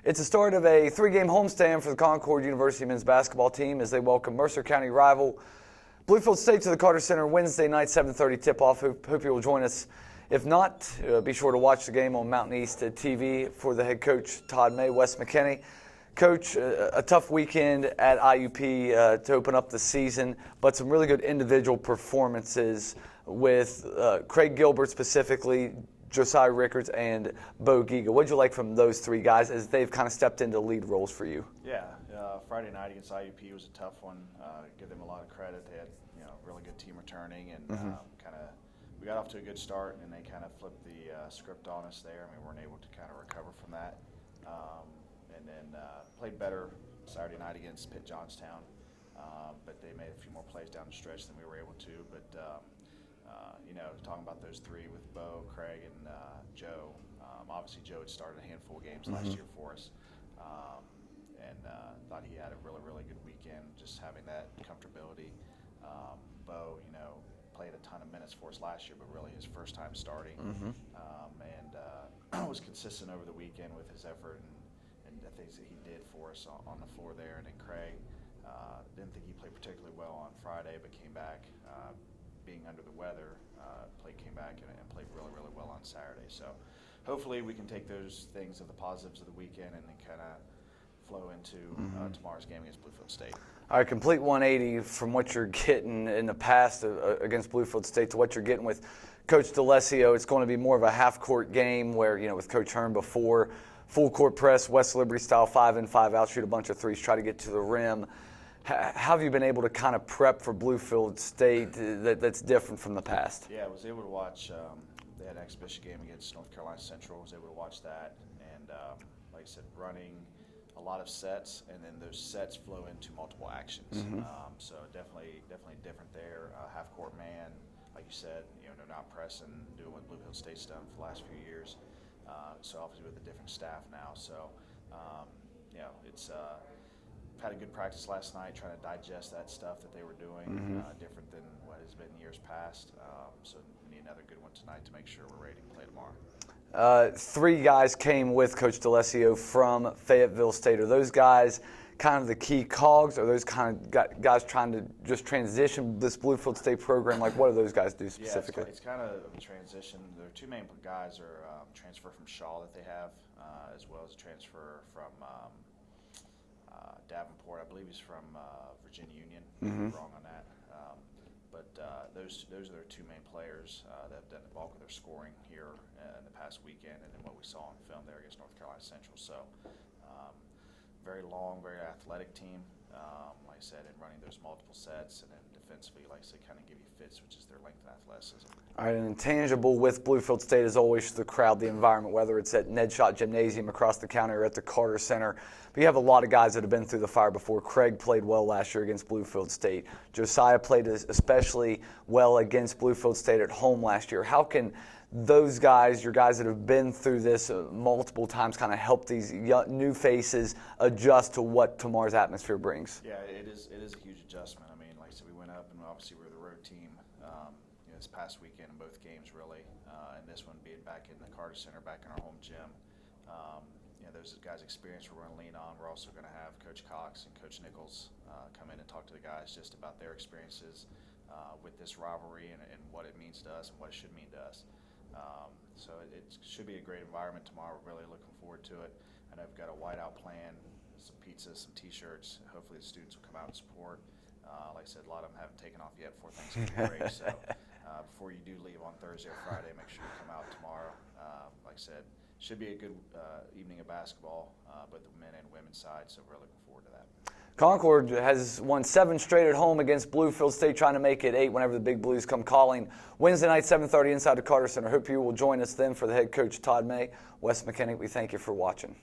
It's the start of a three-game homestand for the Concord University men's basketball team as they welcome Mercer County rival Bluefield State to the Carter Center Wednesday night, 7:30 tip-off. Hope you will join us. If not, be sure to watch the game on Mountain East TV for the head coach, Todd May, Wes McKinney. Coach, a tough weekend at IUP to open up the season, but some really good individual performances with Craig Gilbert specifically, Josiah Rickards, and Bo Giga. What did you like from those three guys as they've kind of stepped into lead roles for you? Yeah, Friday night against IUP was a tough one. Give them a lot of credit. They had really good team returning, and we got off to a good start, and they kind of flipped the script on us there. I mean, we weren't able to kind of recover from that, and then played better Saturday night against Pitt Johnstown, but they made a few more plays down the stretch than we were able to. But talking about those three with Bo, Craig, and Joe. Obviously, Joe had started a handful of games last year for us, and thought he had a really, really good weekend, just having that comfortability. Bo, played a ton of minutes for us last year, but really his first time starting, and was consistent over the weekend with his effort and the things that he did for us on the floor there. And then Craig, didn't think he played particularly well on Friday, but came back. Being under the weather, came back and played really, really well on Saturday. So hopefully we can take those things of the positives of the weekend and then kind of flow into tomorrow's game against Bluefield State. All right, complete 180 from what you're getting in the past against Bluefield State to what you're getting with Coach DeLessio. It's going to be more of a half-court game where, with Coach Hearn before, full court press, West Liberty style, 5 in, 5 out, shoot a bunch of threes, try to get to the rim. How have you been able to kind of prep for Bluefield State that's different from the past? Yeah, I was able to watch, they had an exhibition game against North Carolina Central. I was able to watch that, and like I said, running a lot of sets, and then those sets flow into multiple actions. So definitely different there. Half-court man, like you said, they're not pressing, doing what Bluefield State's done for the last few years. So obviously with a different staff now. So, it's had a good practice last night, trying to digest that stuff that they were doing, different than what has been years past. So we need another good one tonight to make sure we're ready to play tomorrow. Three guys came with Coach DeLessio from Fayetteville State. Are those guys kind of the key cogs? Are those kind of guys trying to just transition this Bluefield State program? Like, what do those guys do specifically? Yeah, it's kind of a transition. Their two main guys are transfer from Shaw that they have, as well as a transfer from Davenport. I believe he's from Virginia Union. I'm wrong on that. But those are their two main players that have done the bulk of their scoring here in the past weekend, and then what we saw on film there against North Carolina Central. So very long, very athletic team, like I said, and running those multiple sets, and then defensively, like I said, kind of give you fits, which is their length and athleticism. All right, an intangible with Bluefield State is always the crowd, the environment, whether it's at Ned Schott Gymnasium across the county or at the Carter Center. But you have a lot of guys that have been through the fire before. Craig played well last year against Bluefield State. Josiah played especially well against Bluefield State at home last year. How can those guys, your guys that have been through this multiple times, kind of help these new faces adjust to what tomorrow's atmosphere brings? Yeah, it is a huge adjustment. I mean, like I said, we went up, and obviously we're the road team this past weekend in both games, really, and this one being back in the Carter Center, back in our home gym. Those guys' experience we're going to lean on. We're also going to have Coach Cox and Coach Nichols come in and talk to the guys just about their experiences with this rivalry and what it means to us and what it should mean to us. So it should be a great environment tomorrow. We're really looking forward to it. And I've got a whiteout plan, some pizzas, some T-shirts. Hopefully the students will come out and support. Like I said, a lot of them haven't taken off yet for Thanksgiving break. So before you do leave on Thursday or Friday, make sure you come out tomorrow. Like I said, should be a good evening of basketball, both the men and women's side. So we're looking forward to that. Concord has won 7 straight at home against Bluefield State, trying to make it 8 whenever the Big Blues come calling. Wednesday night, 7:30 inside the Carter Center. Hope you will join us then for the head coach, Todd May. Wes McKinney, we thank you for watching.